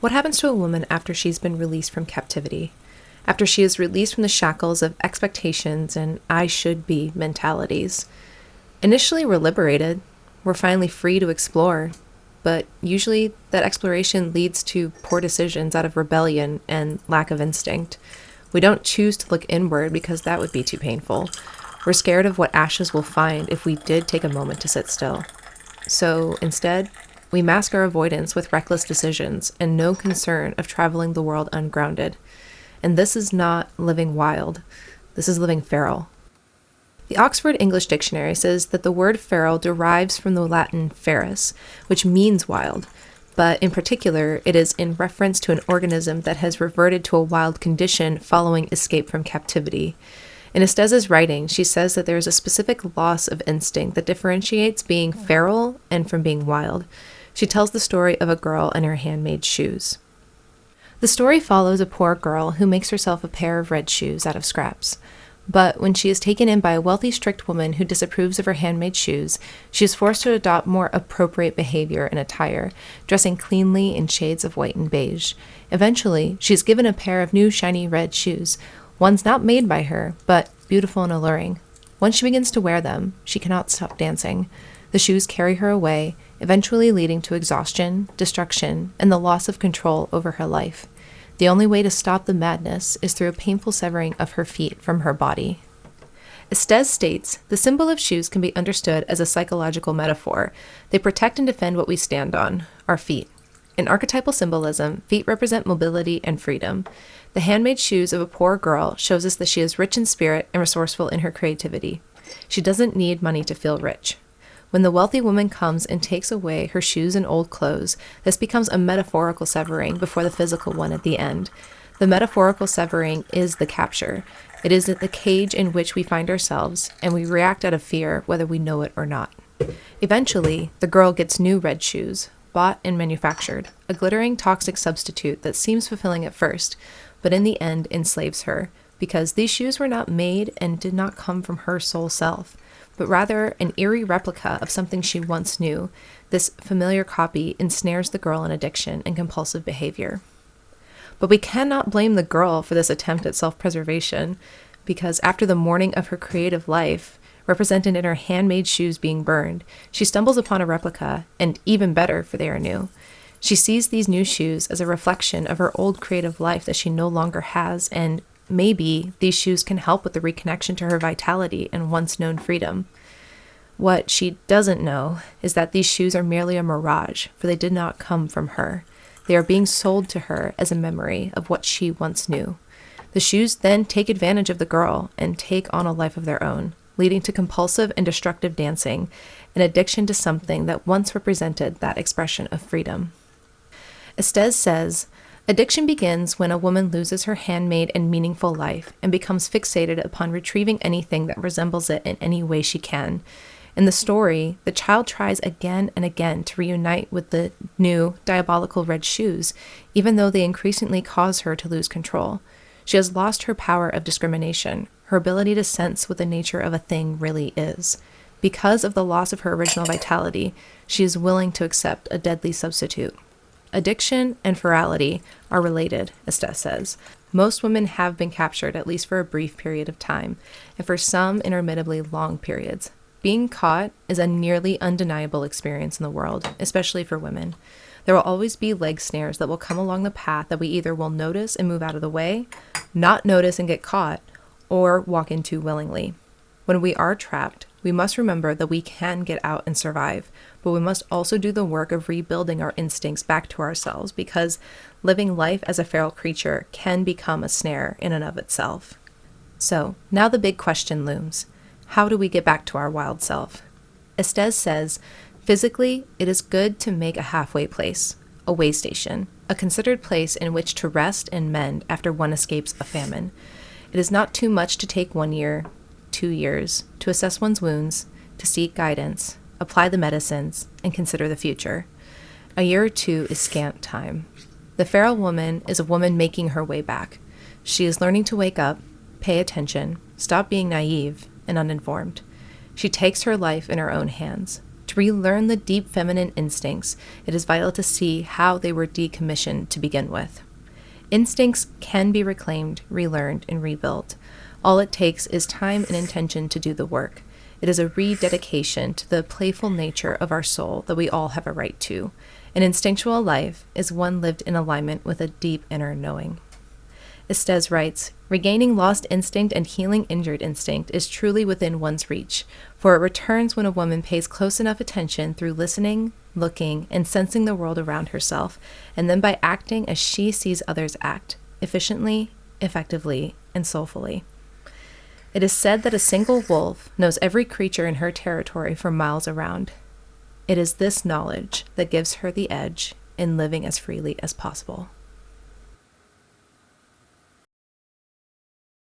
What happens to a woman after she's been released from captivity? After she is released from the shackles of expectations and I should be mentalities? Initially, we're liberated. We're finally free to explore. But usually, that exploration leads to poor decisions out of rebellion and lack of instinct. We don't choose to look inward because that would be too painful. We're scared of what ashes we'll find if we did take a moment to sit still. So instead, we mask our avoidance with reckless decisions and no concern of traveling the world ungrounded. And this is not living wild. This is living feral. The Oxford English Dictionary says that the word feral derives from the Latin ferus, which means wild, but in particular, it is in reference to an organism that has reverted to a wild condition following escape from captivity. In Estes's writing, she says that there is a specific loss of instinct that differentiates being feral and from being wild. She tells the story of a girl and her handmade shoes. The story follows a poor girl who makes herself a pair of red shoes out of scraps. But when she is taken in by a wealthy, strict woman who disapproves of her handmade shoes, she is forced to adopt more appropriate behavior and attire, dressing cleanly in shades of white and beige. Eventually, she is given a pair of new shiny red shoes, ones not made by her, but beautiful and alluring. Once she begins to wear them, she cannot stop dancing. The shoes carry her away, eventually leading to exhaustion, destruction, and the loss of control over her life. The only way to stop the madness is through a painful severing of her feet from her body. Estes states, the symbol of shoes can be understood as a psychological metaphor. They protect and defend what we stand on, our feet. In archetypal symbolism, feet represent mobility and freedom. The handmade shoes of a poor girl shows us that she is rich in spirit and resourceful in her creativity. She doesn't need money to feel rich. When the wealthy woman comes and takes away her shoes and old clothes, this becomes a metaphorical severing before the physical one at the end. The metaphorical severing is the capture. It is the cage in which we find ourselves, and we react out of fear whether we know it or not. Eventually, the girl gets new red shoes, bought and manufactured, a glittering toxic substitute that seems fulfilling at first, but in the end enslaves her, because these shoes were not made and did not come from her soul self, but rather an eerie replica of something she once knew. This familiar copy ensnares the girl in addiction and compulsive behavior. But we cannot blame the girl for this attempt at self-preservation, because after the morning of her creative life, represented in her handmade shoes being burned, she stumbles upon a replica, and even better, for they are new. She sees these new shoes as a reflection of her old creative life that she no longer has, and maybe these shoes can help with the reconnection to her vitality and once known freedom. What she doesn't know is that these shoes are merely a mirage, for they did not come from her. They are being sold to her as a memory of what she once knew. The shoes then take advantage of the girl and take on a life of their own, leading to compulsive and destructive dancing, an addiction to something that once represented that expression of freedom. Estes says, addiction begins when a woman loses her handmade and meaningful life and becomes fixated upon retrieving anything that resembles it in any way she can. In the story, the child tries again and again to reunite with the new, diabolical red shoes, even though they increasingly cause her to lose control. She has lost her power of discrimination, her ability to sense what the nature of a thing really is. Because of the loss of her original vitality, she is willing to accept a deadly substitute. Addiction and ferality are related, Estes says. Most women have been captured, at least for a brief period of time, and for some interminably long periods. Being caught is a nearly undeniable experience in the world, especially for women. There will always be leg snares that will come along the path that we either will notice and move out of the way, not notice and get caught, or walk into willingly. When we are trapped, we must remember that we can get out and survive, but we must also do the work of rebuilding our instincts back to ourselves, because living life as a feral creature can become a snare in and of itself. So, now the big question looms. How do we get back to our wild self? Estes says, physically, it is good to make a halfway place, a way station, a considered place in which to rest and mend after one escapes a famine. It is not too much to take 1 year, 2 years, to assess one's wounds, to seek guidance, apply the medicines, and consider the future. A year or two is scant time. The feral woman is a woman making her way back. She is learning to wake up, pay attention, stop being naive and uninformed. She takes her life in her own hands, To relearn the deep feminine instincts, it is vital to see how they were decommissioned to begin with. Instincts can be reclaimed, relearned, and rebuilt. All it takes is time and intention to do the work. It is a rededication to the playful nature of our soul that we all have a right to. An instinctual life is one lived in alignment with a deep inner knowing. Estes writes, regaining lost instinct and healing injured instinct is truly within one's reach, for it returns when a woman pays close enough attention through listening, looking, and sensing the world around herself, and then by acting as she sees others act, efficiently, effectively, and soulfully. It is said that a single wolf knows every creature in her territory for miles around. It is this knowledge that gives her the edge in living as freely as possible.